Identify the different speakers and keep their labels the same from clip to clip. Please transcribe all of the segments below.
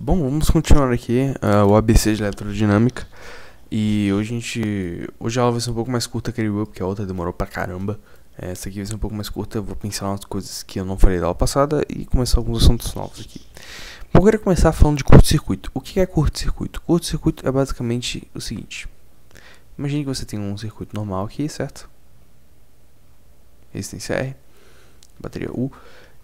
Speaker 1: Bom, vamos continuar aqui o ABC de eletrodinâmica. E hoje a aula vai ser um pouco mais curta, creio eu, porque a outra demorou pra caramba. Essa aqui vai ser um pouco mais curta, eu vou pincelar umas coisas que eu não falei da aula passada e começar alguns assuntos novos aqui. Bom, eu queria começar falando de curto-circuito. O que é curto-circuito? Curto-circuito é basicamente o seguinte. Imagine que você tem um circuito normal aqui, certo? Resistência R, bateria U.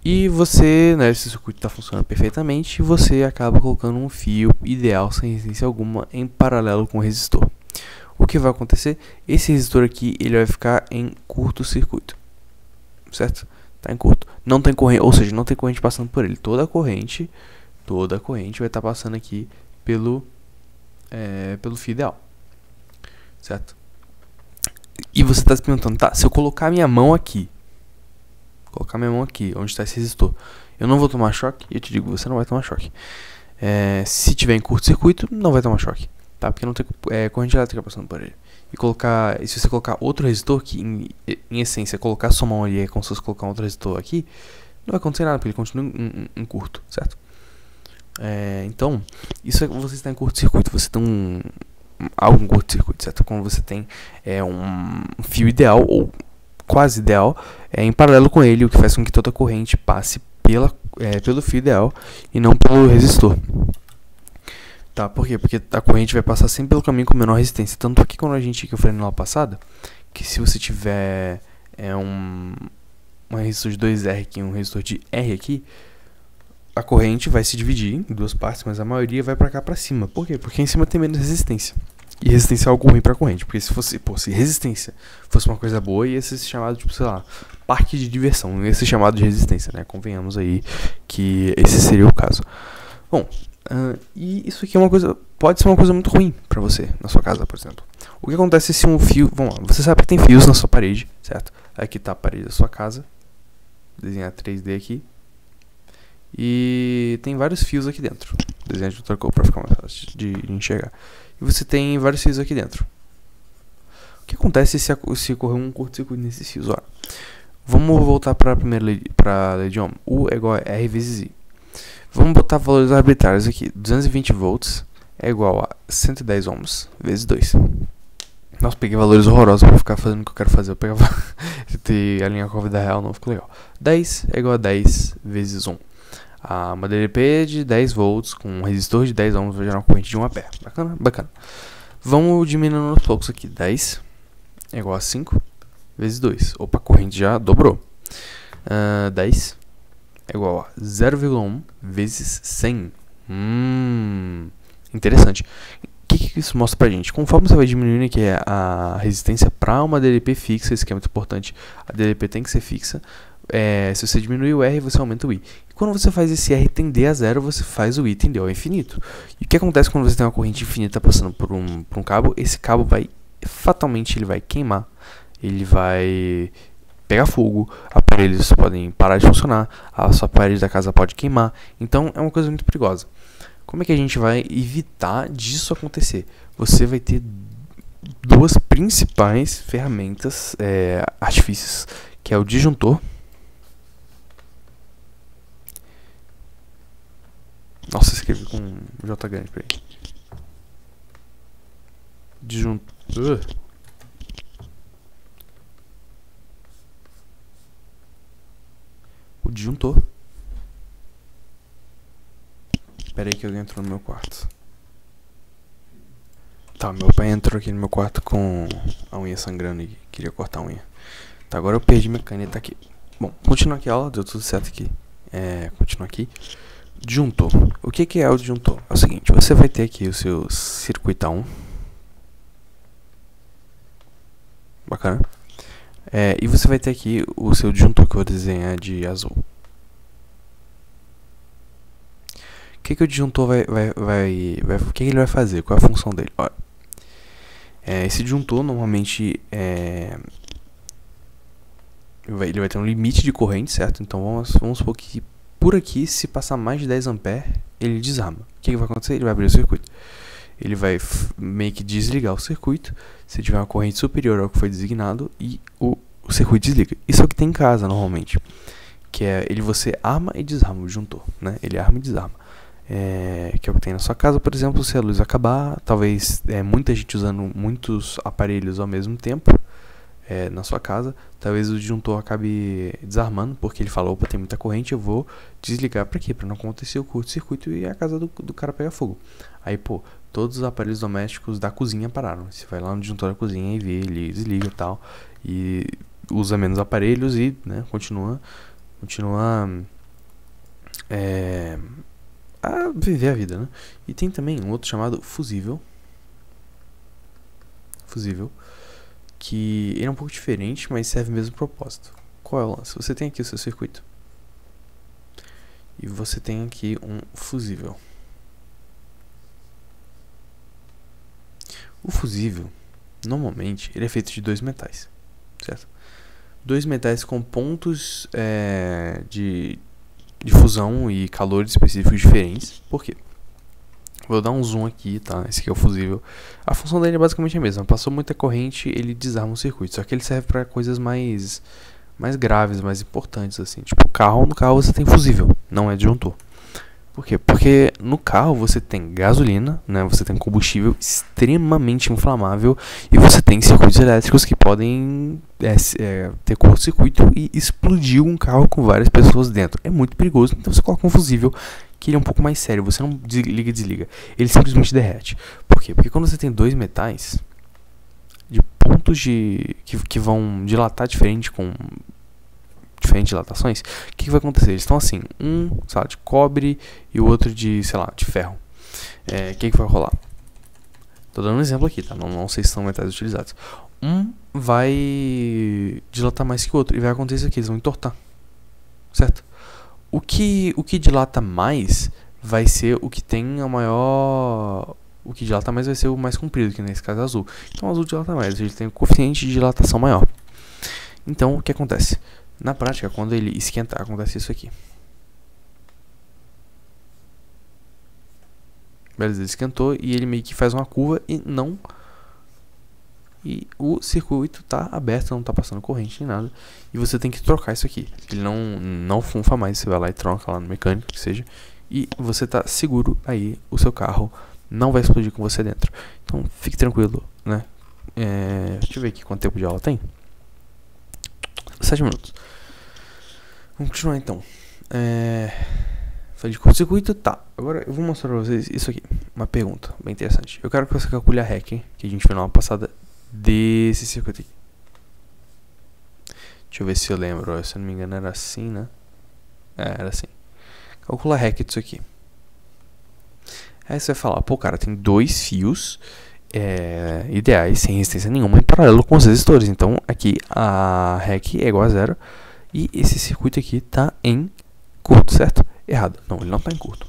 Speaker 1: E você, né, esse circuito está funcionando perfeitamente e você acaba colocando um fio ideal sem resistência alguma em paralelo com o resistor. O que vai acontecer? Esse resistor aqui ele vai ficar em curto-circuito, certo? Está em curto. Não tem corrente, ou seja, não tem corrente passando por ele. Toda a corrente vai estar passando aqui pelo fio ideal, certo? E você está se perguntando, tá? Se eu colocar minha mão aqui, onde está esse resistor, eu não vou tomar choque? E eu te digo, você não vai tomar choque. Se tiver em curto-circuito, não vai tomar choque, tá? Porque não tem corrente elétrica passando por ele. E se você colocar outro resistor, que em essência, colocar sua mão ali é como se fosse colocar um outro resistor aqui, não vai acontecer nada, porque ele continua em curto, certo? Então, isso você está em curto-circuito, você tem algo em curto-circuito, certo? Quando você tem um fio ideal, ou quase ideal, em paralelo com ele, o que faz com que toda a corrente passe pelo fio ideal e não pelo resistor. Tá, por quê? Porque a corrente vai passar sempre pelo caminho com menor resistência. Tanto que quando que eu falei na aula passada, que se você tiver um resistor de 2R aqui e um resistor de R aqui, a corrente vai se dividir em duas partes, mas a maioria vai pra cá pra cima. Por quê? Porque em cima tem menos resistência. E resistência é algo ruim pra corrente, porque se resistência fosse uma coisa boa, ia ser chamado, tipo, sei lá, parque de diversão, não ia ser chamado de resistência, né? Convenhamos aí que esse seria o caso. Bom, e isso aqui pode ser uma coisa muito ruim pra você, na sua casa, por exemplo. O que acontece se um fio, vamos lá, você sabe que tem fios na sua parede, certo? Aqui tá a parede da sua casa, vou desenhar 3D aqui. E tem vários fios aqui dentro. Desenhar de outra cor pra ficar mais fácil de enxergar. E você tem vários fios aqui dentro. O que acontece se ocorrer um curto-circuito nesses fios? Ora, vamos voltar para a primeira lei, para a lei de Ohm. U é igual a R vezes I. Vamos botar valores arbitrários aqui. 220 volts é igual a 110 ohms vezes 2. Nossa, peguei valores horrorosos para ficar fazendo o que eu quero fazer. Eu pegava alinhar com a vida real, não ficou legal. 10 é igual a 10 vezes 1. Uma DDP de 10 volts com um resistor de 10 ohms vai gerar uma corrente de 1 ampere. Bacana? Bacana. Vamos diminuindo aos poucos aqui. 10 é igual a 5 vezes 2. Opa, a corrente já dobrou. 10 é igual a 0,1 vezes 100. Interessante. O que isso mostra pra gente? Conforme você vai diminuindo aqui a resistência para uma DDP fixa, isso que é muito importante, a DDP tem que ser fixa. Se você diminuir o R, você aumenta o I. E quando você faz esse R tender a zero, você faz o I tender ao infinito. E o que acontece quando você tem uma corrente infinita passando por um cabo? Esse cabo fatalmente, ele vai queimar. Ele vai pegar fogo, aparelhos podem parar de funcionar, a sua parede da casa pode queimar. Então, é uma coisa muito perigosa. Como é que a gente vai evitar disso acontecer? Você vai ter duas principais ferramentas, artifícios, que é o disjuntor. Nossa, escrevi com J grande pra aí. Disjuntor. O disjuntor. Espera aí que alguém entrou no meu quarto. Tá, meu pai entrou aqui no meu quarto com a unha sangrando e queria cortar a unha. Tá, agora eu perdi minha caneta aqui. Bom, continua aqui a aula, deu tudo certo aqui. Continua aqui. Disjuntor. O que é o disjuntor? É o seguinte, você vai ter aqui o seu circuitão. Bacana. E você vai ter aqui o seu disjuntor que eu vou desenhar de azul. O que o disjuntor o que ele vai fazer? Qual é a função dele? Olha, esse disjuntor normalmente ele vai ter um limite de corrente, certo? Então vamos supor que por aqui, se passar mais de 10 ampere, ele desarma. O que vai acontecer? Ele vai abrir o circuito. Ele vai meio que desligar o circuito, se tiver uma corrente superior ao que foi designado, e o circuito desliga. Isso é o que tem em casa, normalmente. Que é você arma e desarma o disjuntor, né? Ele arma e desarma. que é o que tem na sua casa, por exemplo. Se a luz acabar, talvez muita gente usando muitos aparelhos ao mesmo tempo na sua casa, talvez o disjuntor acabe desarmando, porque ele fala, opa, tem muita corrente, eu vou desligar pra quê? Pra não acontecer o curto-circuito e a casa do cara pegar fogo. Aí, pô, todos os aparelhos domésticos da cozinha pararam. Você vai lá no disjuntor da cozinha e vê, ele desliga e tal, e usa menos aparelhos e, né, continua a viver a vida, né? E tem também um outro chamado fusível, que ele é um pouco diferente, mas serve o mesmo propósito. Qual é o lance? Você tem aqui o seu circuito e você tem aqui um fusível. O fusível, normalmente, ele é feito de dois metais, certo? Dois metais com pontos de fusão e calores específicos diferentes. Por quê? Vou dar um zoom aqui, tá? Esse aqui é o fusível. A função dele é basicamente a mesma. Passou muita corrente, ele desarma o circuito. Só que ele serve para coisas mais graves, mais importantes, assim. Tipo, no carro você tem fusível, não é disjuntor. Por quê? Porque no carro você tem gasolina, né? Você tem combustível extremamente inflamável e você tem circuitos elétricos que podem ter curto-circuito e explodir um carro com várias pessoas dentro. É muito perigoso, então você coloca um fusível que ele é um pouco mais sério. Você não liga e desliga, ele simplesmente derrete. Por quê? Porque quando você tem dois metais de pontos que vão dilatar diferente com diferentes dilatações, o que vai acontecer? Eles estão assim, um, sei lá, de cobre e o outro de, sei lá, de ferro. O que vai rolar? Tô dando um exemplo aqui, tá? Não sei se são metais utilizados. Um vai dilatar mais que o outro e vai acontecer aqui, eles vão entortar, certo? O que dilata mais vai ser o que tem a maior... O que dilata mais vai ser o mais comprido, que nesse caso é azul. Então o azul dilata mais, ele tem um coeficiente de dilatação maior. Então o que acontece? Na prática, quando ele esquentar, acontece isso aqui. Beleza, ele esquentou e ele meio que faz uma curva e não... E o circuito tá aberto, não tá passando corrente nem nada. E você tem que trocar isso aqui. Ele não funfa mais, você vai lá e troca lá no mecânico, que seja. E você tá seguro aí, o seu carro não vai explodir com você dentro. Então fique tranquilo, né? Deixa eu ver aqui quanto tempo de aula tem. 7 minutos. Vamos continuar então. Falei de curto-circuito, tá. Agora eu vou mostrar pra vocês isso aqui. Uma pergunta bem interessante. Eu quero que você calcule a REC, que a gente viu na aula passada, desse circuito aqui. Deixa eu ver se eu lembro. Se eu não me engano era assim, né? Era assim. Calcula a REC disso aqui. Aí você vai falar, pô, cara, tem dois fios ideais, sem resistência nenhuma, em paralelo com os resistores. Então aqui a REC é igual a zero. E esse circuito aqui tá em curto, certo? Errado. Não, ele não tá em curto.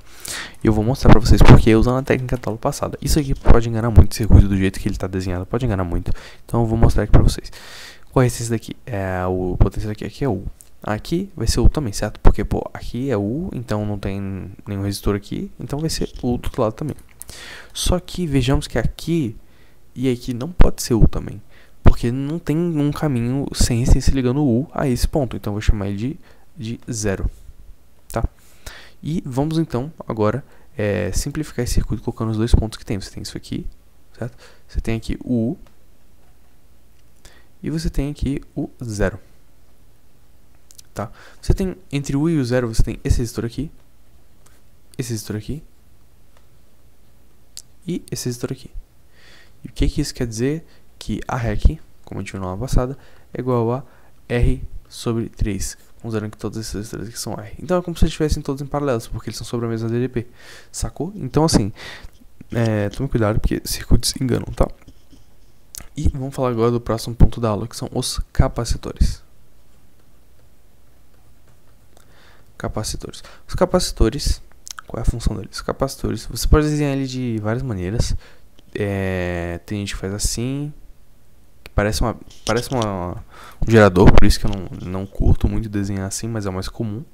Speaker 1: E eu vou mostrar pra vocês porque usando a técnica da aula passada. Isso aqui pode enganar muito, o circuito do jeito que ele tá desenhado pode enganar muito. Então eu vou mostrar aqui pra vocês. Qual é esse daqui? O potencial aqui é U. Aqui vai ser U também, certo? Porque, pô, aqui é U, então não tem nenhum resistor aqui. Então vai ser U do outro lado também. Só que vejamos que aqui e aqui não pode ser U também. Porque não tem um caminho sem resistência ligando o U a esse ponto. Então eu vou chamar ele de zero. Tá? E vamos então agora simplificar esse circuito colocando os dois pontos que tem. Você tem isso aqui, certo? Você tem aqui o U. E você tem aqui o zero. Tá? Você tem entre o U e o zero, você tem esse resistor aqui. Esse resistor aqui. E esse resistor aqui. E o que isso quer dizer? Que a REC, como a gente viu na aula passada, é igual a R sobre 3. Considerando que todos esses resistores aqui são R. Então é como se eles estivessem todos em paralelos, porque eles são sobre a mesma DDP. Sacou? Então assim, tome cuidado porque circuitos enganam, tá? E vamos falar agora do próximo ponto da aula, que são os capacitores. Os capacitores, qual é a função deles? Os capacitores, você pode desenhar ele de várias maneiras. Tem gente que faz assim, que parece um gerador, por isso que eu não curto muito desenhar assim, mas é o mais comum.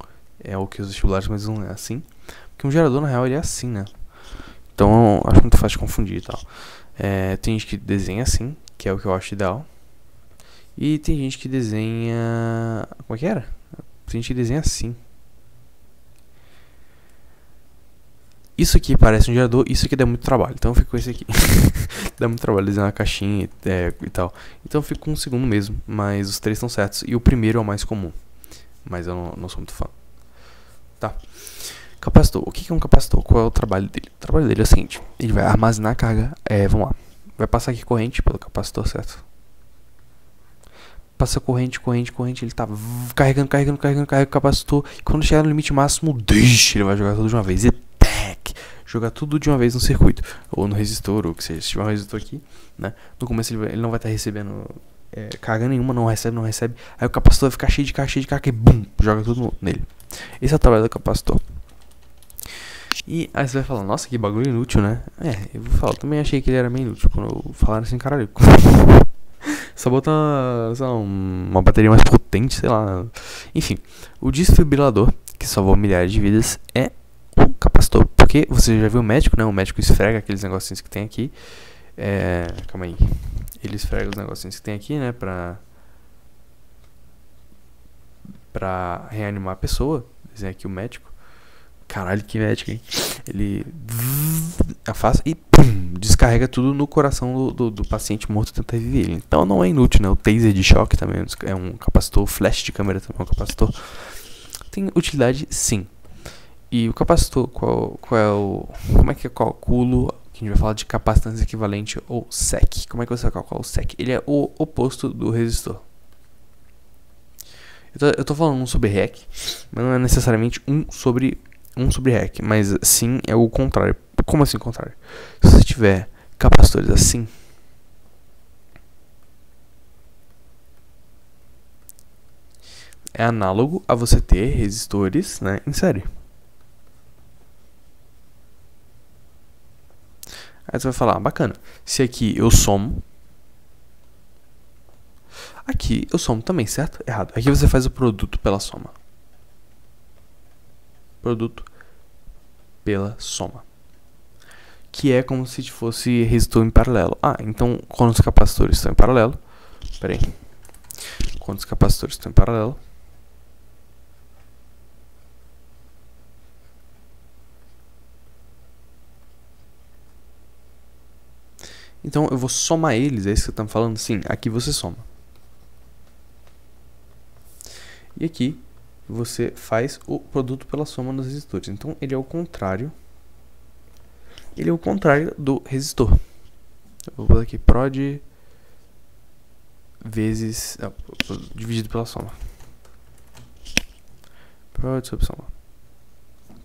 Speaker 1: É o que os vestibulares mais não é assim. Porque um gerador, na real, ele é assim, né? Então, acho muito fácil de confundir e tal. Tem gente que desenha assim, que é o que eu acho ideal. E tem gente que desenha... Como é que era? Tem gente que desenha assim. Isso aqui parece um gerador, isso aqui dá muito trabalho. Então eu fico com esse aqui. Dá muito trabalho desenhar uma caixinha e tal. Então eu fico com o segundo mesmo, mas os três estão certos. E o primeiro é o mais comum. Mas eu não sou muito fã. Tá. Capacitor. O que é um capacitor? Qual é o trabalho dele? O trabalho dele é o seguinte. Ele vai armazenar a carga. Vamos lá. Vai passar aqui corrente pelo capacitor, certo? Passa corrente, ele tá carregando o capacitor. E quando chegar no limite máximo, deixa, ele vai jogar tudo de uma vez. E tac, jogar tudo de uma vez no circuito. Ou no resistor, ou o que seja. Se tiver um resistor aqui, né? No começo ele não vai estar recebendo carga nenhuma, não recebe. Aí o capacitor vai ficar cheio de carga e bum, joga tudo nele. Esse é o trabalho do capacitor. E aí você vai falar, nossa, que bagulho inútil, né? Eu vou falar, eu também achei que ele era meio inútil quando eu falaram assim, caralho. Só botar, sei lá, uma bateria mais potente, sei lá. Enfim, o desfibrilador, que salvou milhares de vidas, é um capacitor. Porque você já viu o médico, né? O médico esfrega aqueles negocinhos que tem aqui. Calma aí. Ele esfrega os negocinhos que tem aqui, né? Pra reanimar a pessoa. Desenha aqui o médico. Caralho, que médico, hein? Ele afasta e pum, descarrega tudo no coração do paciente morto, tenta reviver ele. Então não é inútil, né? O taser de choque também é um capacitor. O flash de câmera também é um capacitor. Tem utilidade, sim. E o capacitor, qual é o... Como é que eu calculo? Que a gente vai falar de capacitância equivalente ou SEC. Como é que você calcula o SEC? Ele é o oposto do resistor. Eu tô falando 1 sobre REC, mas não é necessariamente 1 sobre REC, mas sim é o contrário. Como assim o contrário? Se você tiver capacitores assim, é análogo a você ter resistores, né, em série. Aí você vai falar, bacana, se aqui eu somo, aqui eu somo também, certo? Errado. Aqui você faz o produto pela soma. Produto pela soma. Que é como se fosse resistor em paralelo. Então quando os capacitores estão em paralelo, quando os capacitores estão em paralelo, então eu vou somar eles, é isso que eu tô falando? Sim, aqui você soma. E aqui você faz o produto pela soma dos resistores. Então ele é o contrário. Ele é o contrário do resistor. Eu vou botar aqui prod vezes dividido pela soma. Prod sobre soma.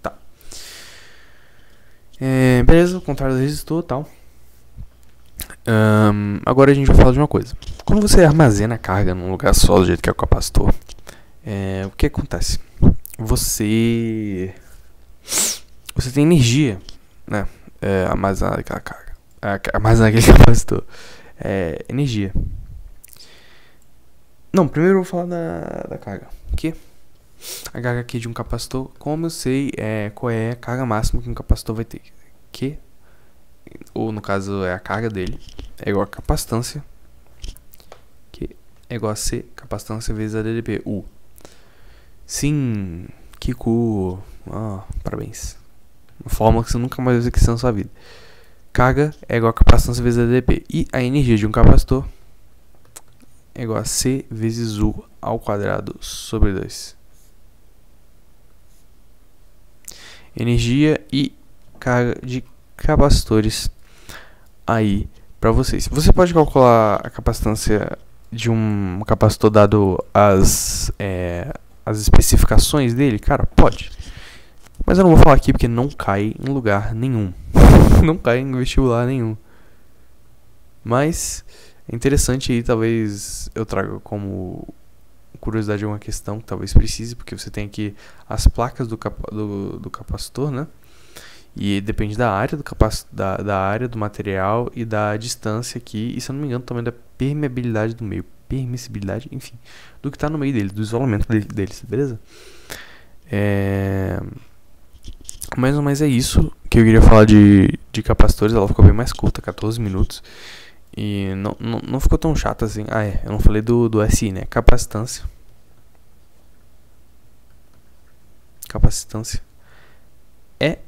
Speaker 1: Tá. Beleza, o contrário do resistor, tal. Agora a gente vai falar de uma coisa. Quando você armazena a carga num lugar só, do jeito que é o capacitor, o que acontece? Você tem energia, né? Armazenar aquela carga. Armazenar aquele capacitor. Energia. Não, primeiro eu vou falar da carga. O que? A carga aqui de um capacitor. Como eu sei qual é a carga máxima que um capacitor vai ter? Que? Ou no caso é a carga dele. É igual a capacitância. Que é igual a C, capacitância vezes a DDP. Sim, que cool. Parabéns. Uma fórmula que você nunca mais vai esquecer na sua vida. Carga é igual a capacitância vezes a DDP. E a energia de um capacitor é igual a C vezes U ao quadrado sobre 2. Energia e carga de capacitores aí para vocês. Você pode calcular a capacitância de um capacitor dado as especificações dele? Cara, pode. Mas eu não vou falar aqui porque não cai em lugar nenhum. Não cai em vestibular nenhum. Mas é interessante aí, talvez eu traga como curiosidade uma questão que talvez precise, porque você tem aqui as placas do capacitor, né? E depende da área da área do material e da distância aqui, e se eu não me engano também da permeabilidade do meio, permissibilidade, enfim, do que está no meio dele, do isolamento deles, beleza? Mas é isso que eu queria falar de capacitores. Ela ficou bem mais curta, 14 minutos. E não ficou tão chata assim. Eu não falei do SI, né? Capacitância. Capacitância é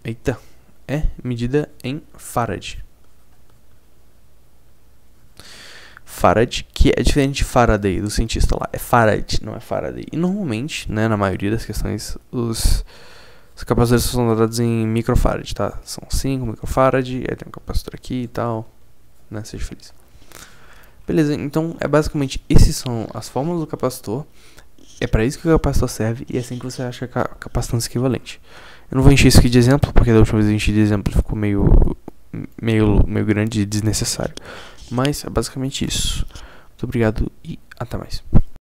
Speaker 1: Eita, é medida em farad. Farad, que é diferente de Faraday, do cientista lá. É Farad, não é Faraday. E normalmente, né, na maioria das questões, os capacitores são dados em microfarad, tá? São 5 microfarad, aí tem um capacitor aqui e tal, né? Seja feliz. Beleza, então é basicamente, esses são as fórmulas do capacitor. É para isso que o capacitor serve e é assim que você acha a capacitância equivalente. Eu não vou encher isso aqui de exemplo, porque da última vez eu enchi de exemplo ficou meio grande e desnecessário. Mas é basicamente isso. Muito obrigado e até mais.